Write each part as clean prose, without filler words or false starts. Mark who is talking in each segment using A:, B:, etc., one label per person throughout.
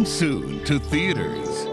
A: soon to theaters.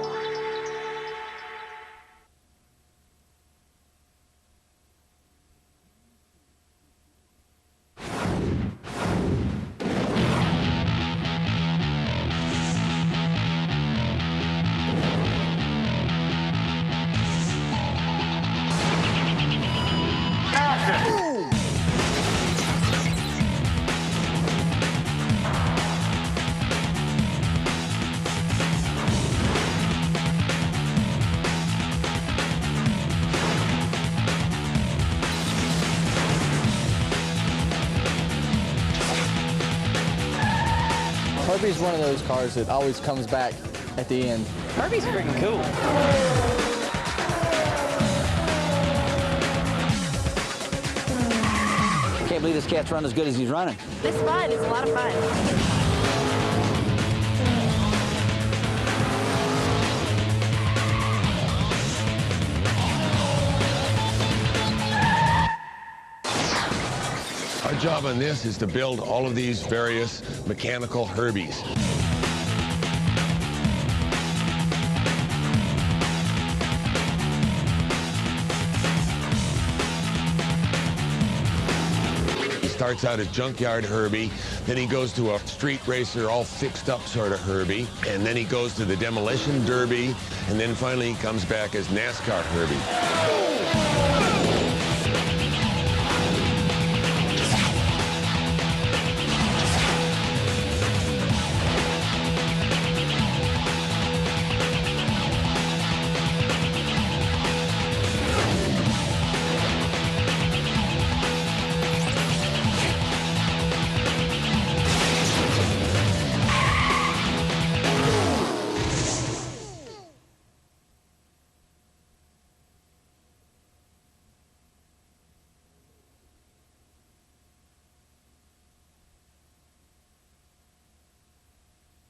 B: Herbie's one of those cars that always comes back at the end.
C: Herbie's freaking cool. Can't believe this cat's run as good as he's running.
D: It's fun. It's a lot of fun.
E: Our job on this is to build all of these various mechanical Herbies. He starts out a junkyard Herbie, then he goes to a street racer, all fixed up sort of Herbie, and then he goes to the demolition derby, and then finally he comes back as NASCAR Herbie.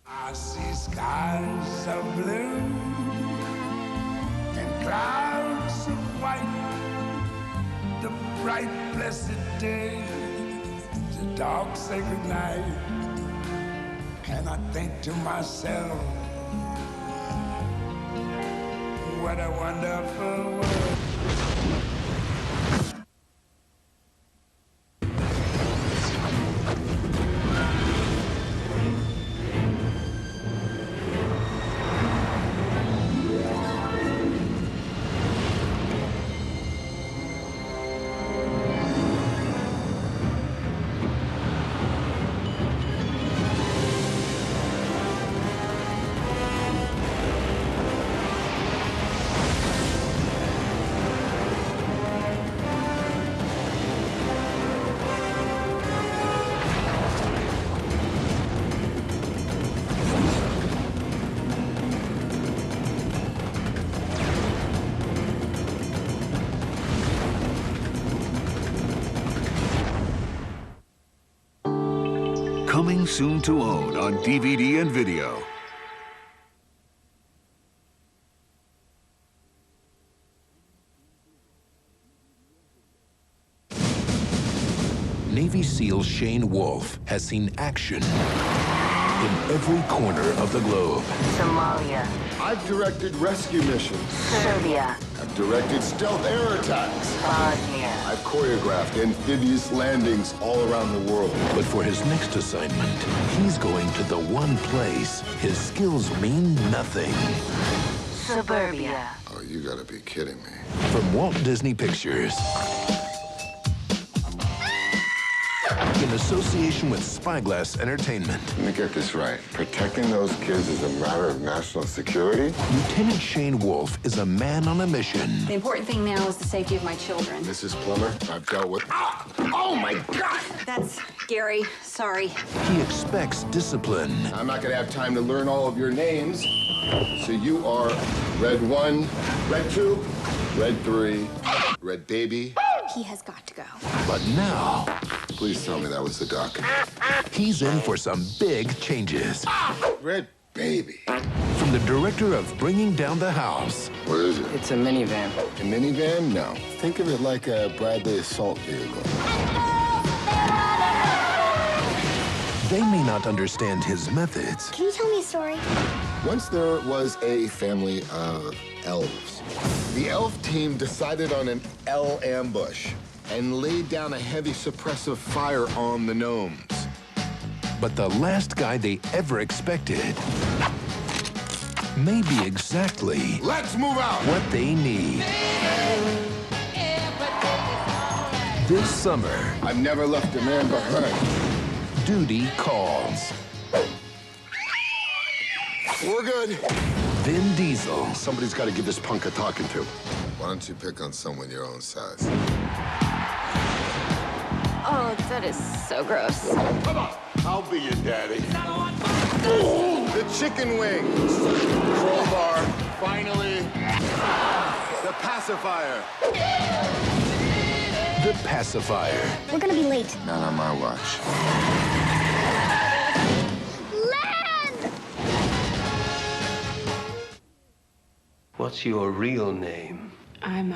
F: I see skies of blue and clouds of white, the bright blessed day, the dark sacred night, and I think to myself, what a wonderful world.
A: Coming soon to own on DVD and video.
G: Navy SEAL Shane Wolf has seen action in every corner of the globe.
H: Somalia.
I: I've directed rescue missions.
H: Serbia.
I: I've directed stealth air attacks.
H: Bosnia.
I: I've choreographed amphibious landings all around the world.
G: But for his next assignment, he's going to the one place his skills mean nothing.
H: Suburbia.
I: Oh, you gotta be kidding me.
G: From Walt Disney Pictures. In association with Spyglass Entertainment.
I: Let me get this right. Protecting those kids is a matter of national security?
G: Lieutenant Shane Wolf is a man on a mission.
J: The important thing now is the safety of my children.
I: Mrs. Plummer, I've dealt with... Oh, my God!
J: That's Gary. Sorry.
G: He expects discipline.
I: I'm not gonna have time to learn all of your names. So you are Red 1, Red 2, Red 3, Red Baby.
J: He has got to go.
G: But now,
I: Please tell me that was the duck.
G: he's in for some big changes.
I: Red Baby.
G: From the director of Bringing Down the House.
I: What is it?
C: It's a minivan.
I: A minivan? No. Think of it like a Bradley assault vehicle.
G: They may not understand his methods.
J: Can you tell me a story?
I: Once there was a family of elves. The elf team decided on an L ambush and laid down a heavy suppressive fire on the gnomes.
G: But the last guy they ever expected may be exactly
I: Let's move out!
G: what they need. This summer,
I: I've never left a man behind.
G: duty calls.
I: We're good.
G: Vin Diesel
I: Somebody's got to give this punk a talking to. Why don't you pick on someone your own size?
J: Oh, that is so gross.
I: Come on, I'll be your daddy. The chicken wings. Crowbar. Finally. The pacifier.
G: the pacifier.
J: We're gonna be late.
I: Not on my watch.
J: Land!
K: What's your real name?
L: I'm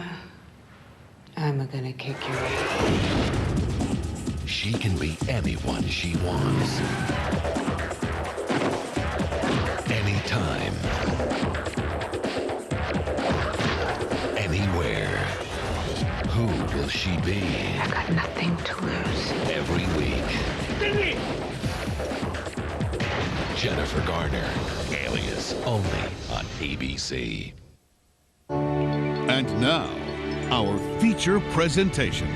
L: gonna kick your ass.
G: She can be anyone she wants. Anytime. Anywhere. Who will she be?
L: I've got nothing to lose.
G: Every week. Jennifer Garner, Alias, only on ABC.
A: And now, our feature presentation.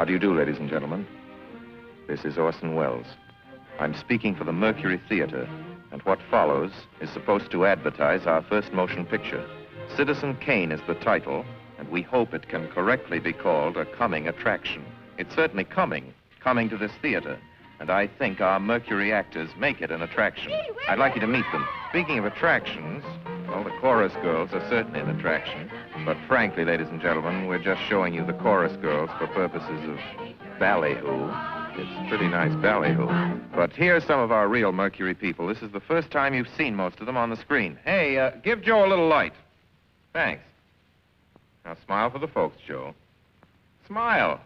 M: How do you do, ladies and gentlemen? This is Orson Welles. I'm speaking for the Mercury Theater, and what follows is supposed to advertise our first motion picture. Citizen Kane is the title, and we hope it can correctly be called a coming attraction. It's certainly coming to this theater, and I think our Mercury actors make it an attraction. I'd like you to meet them. Speaking of attractions, well, the chorus girls are certainly an attraction. But frankly, ladies and gentlemen, we're just showing you the chorus girls for purposes of ballyhoo. It's a pretty nice ballyhoo. But here's some of our real Mercury people. This is the first time you've seen most of them on the screen. Hey, give Joe a little light. Thanks. Now smile for the folks, Joe. Smile.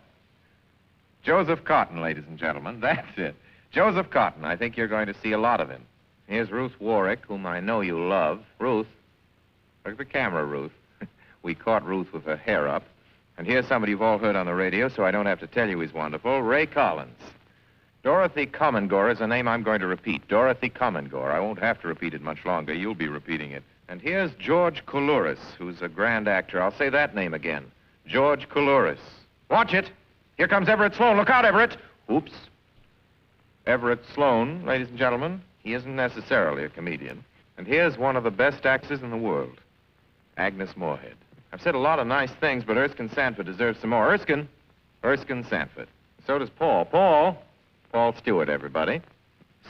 M: Joseph Cotton, ladies and gentlemen. That's it. Joseph Cotton. I think you're going to see a lot of him. Here's Ruth Warwick, whom I know you love. Ruth. Look at the camera, Ruth. We caught Ruth with her hair up. And here's somebody you've all heard on the radio, so I don't have to tell you he's wonderful. Ray Collins. Dorothy Comingore is a name I'm going to repeat. Dorothy Comingore. I won't have to repeat it much longer. You'll be repeating it. And here's George Coulouris, who's a grand actor. I'll say that name again. George Coulouris. Watch it. Here comes Everett Sloane. Look out, Everett. Oops. Everett Sloane, ladies and gentlemen. He isn't necessarily a comedian. And here's one of the best actresses in the world, Agnes Moorehead. I've said a lot of nice things, but Erskine Sanford deserves some more. Erskine Sanford. So does Paul. Paul Stewart, everybody.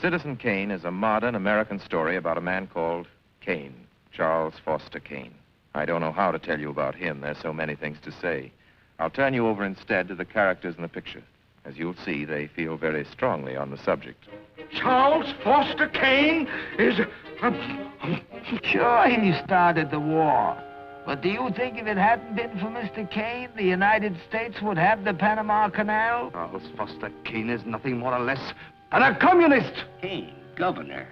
M: Citizen Kane is a modern American story about a man called Kane, Charles Foster Kane. I don't know how to tell you about him. There's so many things to say. I'll turn you over instead to the characters in the picture. As you'll see, they feel very strongly on the subject.
N: Charles Foster Kane is...
O: Sure, he started the war. But do you think if it hadn't been for Mr. Kane, the United States would have the Panama Canal?
N: Charles Foster Kane is nothing more or less than a communist.
P: Kane, governor.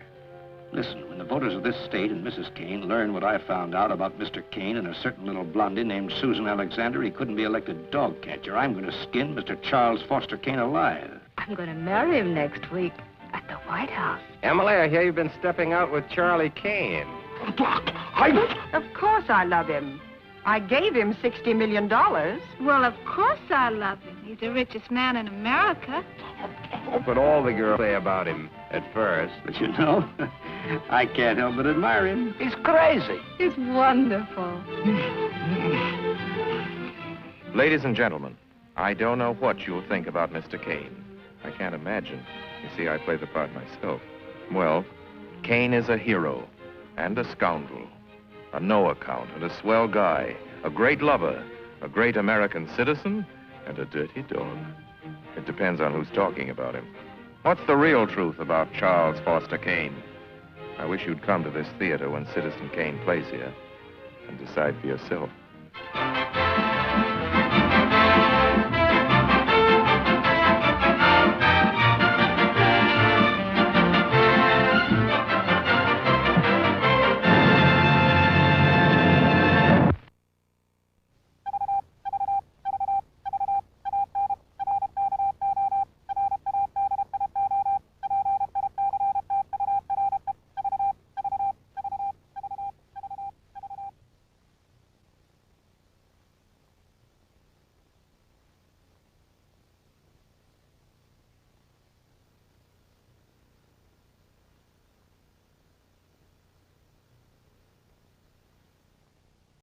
P: Listen, when the voters of this state and Mrs. Kane learn what I found out about Mr. Kane and a certain little blondie named Susan Alexander, he couldn't be elected dog catcher. I'm going to skin Mr. Charles Foster Kane alive.
L: I'm going to marry him next week at the White House.
M: Emily, I hear you've been stepping out with Charlie Kane.
L: Of course I love him. I gave him $60 million.
J: Well, of course I love him. He's the richest man in America.
M: That's what all the girls say about him at first.
P: But you know, I can't help but admire him.
O: He's crazy.
L: He's wonderful.
M: Ladies and gentlemen, I don't know what you'll think about Mr. Kane. I can't imagine. You see, I play the part myself. Well, Kane is a hero and a scoundrel, a no-account and a swell guy, a great lover, a great American citizen, and a dirty dog. It depends on who's talking about him. What's the real truth about Charles Foster Kane? I wish you'd come to this theater when Citizen Kane plays here and decide for yourself.